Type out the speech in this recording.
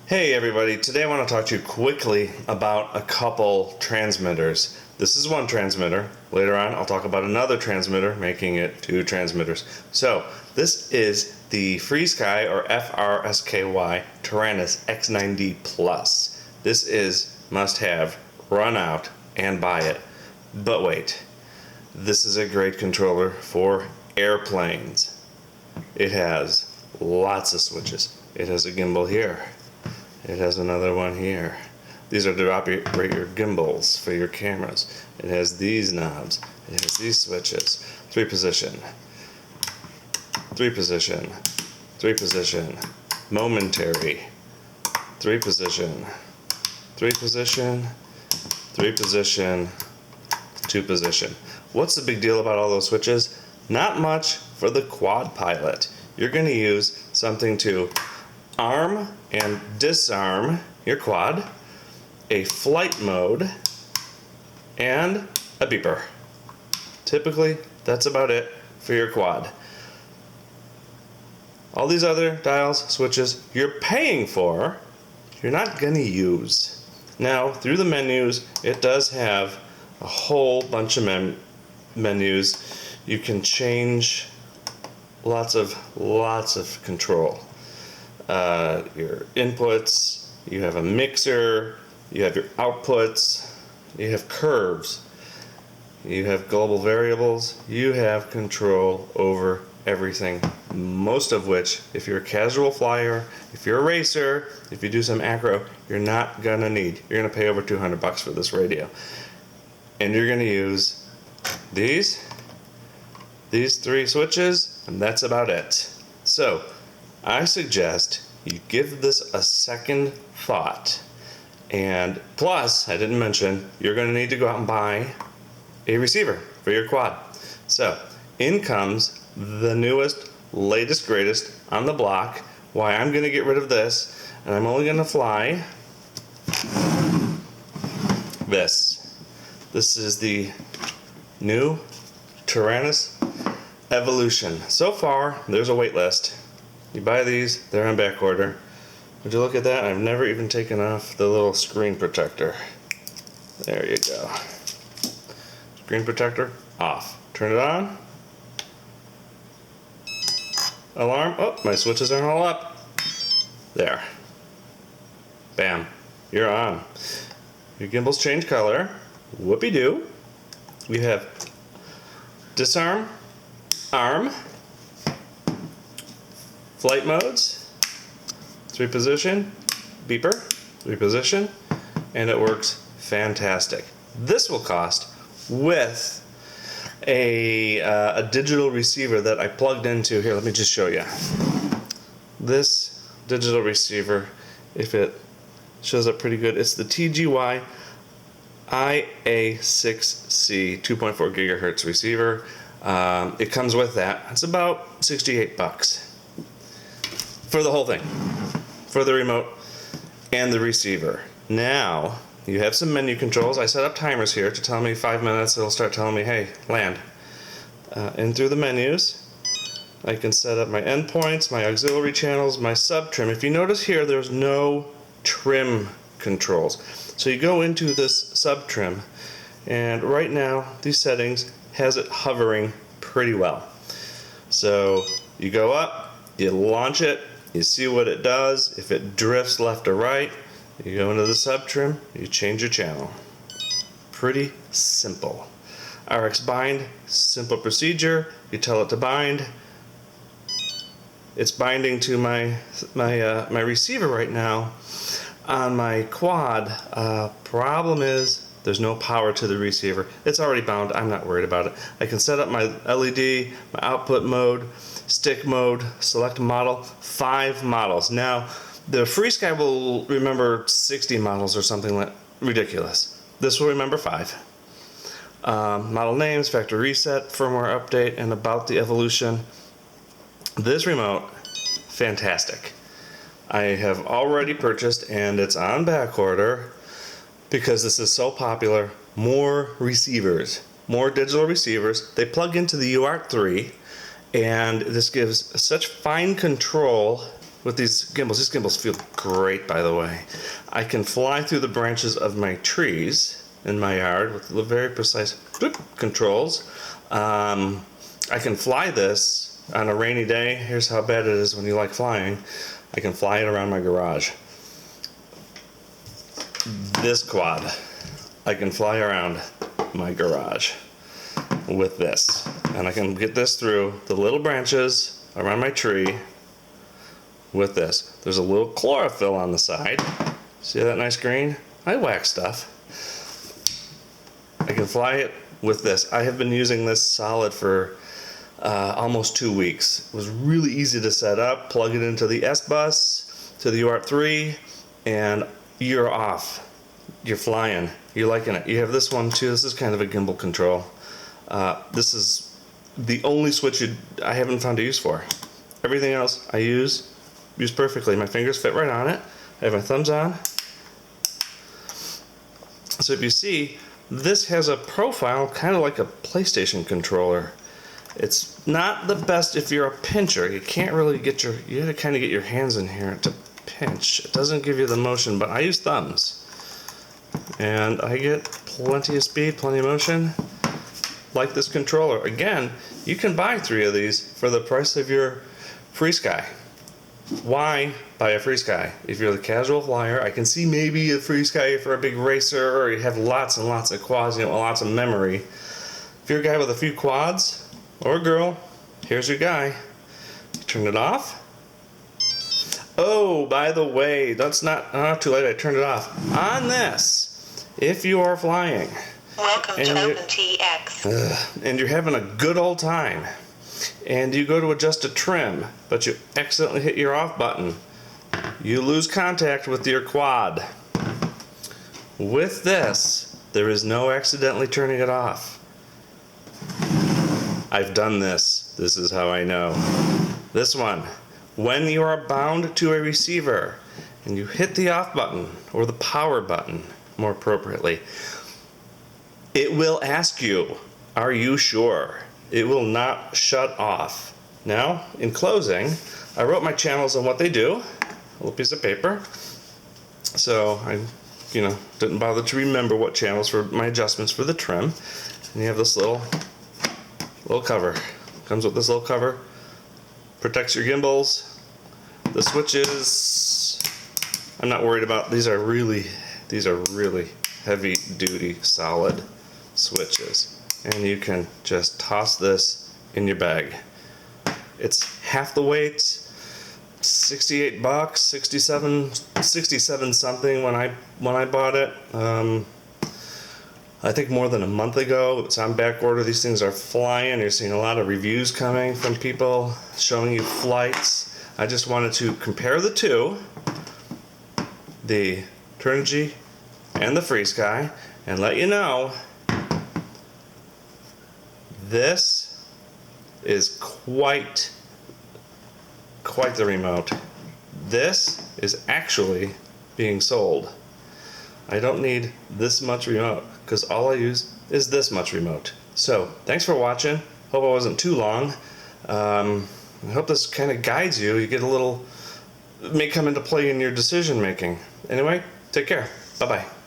Hey everybody, today I want to talk to you quickly about a couple transmitters. This is one transmitter. Later on I'll talk about another transmitter, making it two transmitters. So this is the FreeSky or FRSKY Taranis X9D Plus. This is must have, run out, and buy it. But wait, this is a great controller for airplanes. It has lots of switches. It has a gimbal here. It has another one here. These are to operate your gimbals for your cameras. It has these knobs. It has these switches. 3 position, 3 position, 3 position, momentary, 3 position, 3 position, 3 position, 2 position. What's the big deal about all those switches? Not much for the quad pilot. You're going to use something to arm and disarm your quad, a flight mode, and a beeper. Typically, that's about it for your quad. All these other dials, switches, you're paying for, you're not going to use. Now, through the menus, it does have a whole bunch of menus. You can change lots of control. Your inputs, you have a mixer, you have your outputs, you have curves, you have global variables, you have control over everything, most of which, if you're a casual flyer, if you're a racer, if you do some acro, you're not gonna need. You're gonna pay over $200 for this radio. And you're gonna use these 3 switches, and that's about it. So, I suggest you give this a second thought. And plus, I didn't mention, you're going to need to go out and buy a receiver for your quad. So, in comes the newest, latest, greatest on the block. Why I'm going to get rid of this, and I'm only going to fly this. This is the new Taranis Evolution. So far, there's a wait list. You buy these, they're on back order. Would you look at that? I've never even taken off the little screen protector. There you go. Screen protector off. Turn it on. Alarm. Oh, my switches aren't all up. There. Bam. You're on. Your gimbals change color. Whoopie-doo. We have disarm, arm, flight modes, 3 position, beeper, 3 position, and it works fantastic. This will cost, with a digital receiver that I plugged into here, let me just show you. This digital receiver, if it shows up pretty good, it's the TGY IA6C 2.4 gigahertz receiver. It comes with that. It's about $68 for the whole thing, for the remote and the receiver. Now you have some menu controls. I set up timers here to tell me 5 minutes. It'll start telling me, hey, land. And through the menus, I can set up my endpoints, my auxiliary channels, my sub trim. If you notice here, there's no trim controls. So you go into this sub trim, and right now these settings has it hovering pretty well. So you go up, you launch it, you see what it does. If it drifts left or right, you go into the sub trim, you change your channel. Pretty simple. RX bind, simple procedure. You tell it to bind. It's binding to my receiver right now on my quad. Problem is there's no power to the receiver. It's already bound. I'm not worried about it. I can set up my LED, my output mode, stick mode, select model, 5 models. Now, the FreeSky will remember 60 models or something like ridiculous. This will remember 5. Model names, factory reset, firmware update, and about the evolution. This remote, fantastic. I have already purchased, and it's on back order because this is so popular. More receivers, more digital receivers. They plug into the UART3, and this gives such fine control with these gimbals. These gimbals feel great, by the way. I can fly through the branches of my trees in my yard with the very precise controls. I can fly this on a rainy day. Here's how bad it is when you like flying. I can fly it around my garage. This quad, I can fly around my garage with this. And I can get this through the little branches around my tree with this. There's a little chlorophyll on the side. See that nice green? I wax stuff. I can fly it with this. I have been using this solid for almost 2 weeks. It was really easy to set up. Plug it into the S-Bus, to the UART3, and you're off. You're flying. You're liking it. You have this one too. This is kind of a gimbal control. This is the only switch I haven't found a use for. Everything else I use perfectly. My fingers fit right on it. I have my thumbs on. So if you see, this has a profile kind of like a PlayStation controller. It's not the best if you're a pincher. You can't really get you have to kind of get your hands in here to pinch. It doesn't give you the motion, but I use thumbs. And I get plenty of speed, plenty of motion. Like this controller. Again, you can buy 3 of these for the price of your FreeSky. Why buy a FreeSky? If you're the casual flyer, I can see maybe a FreeSky for a big racer, or you have lots and lots of quads, lots of memory. If you're a guy with a few quads, or a girl, here's your guy. Turn it off. Oh, by the way, that's not too late, I turned it off. On this, if you are flying, welcome to Untitled Chapter. And you're having a good old time, and you go to adjust a trim, but you accidentally hit your off button, you lose contact with your quad. With this, there is no accidentally turning it off. I've done this. This is how I know. This one, when you are bound to a receiver and you hit the off button, or the power button more appropriately, it will ask you, are you sure? It will not shut off. Now, in closing, I wrote my channels on what they do, a little piece of paper. So I, didn't bother to remember what channels for my adjustments for the trim. And you have this little cover. Comes with this little cover. Protects your gimbals. The switches, I'm not worried about. These are really heavy duty, solid switches. And you can just toss this in your bag. It's half the weight, $68, 67 something when I bought it. I think more than a month ago. It's on back order. These things are flying. You're seeing a lot of reviews coming from people showing you flights. I just wanted to compare the two, the Turnigy and the FreeSky, and let you know this is quite the remote. This is actually being sold. I don't need this much remote, because all I use is this much remote. So, thanks for watching. Hope I wasn't too long. I hope this kind of guides you. You get a little, may come into play in your decision making. Anyway, take care. Bye-bye.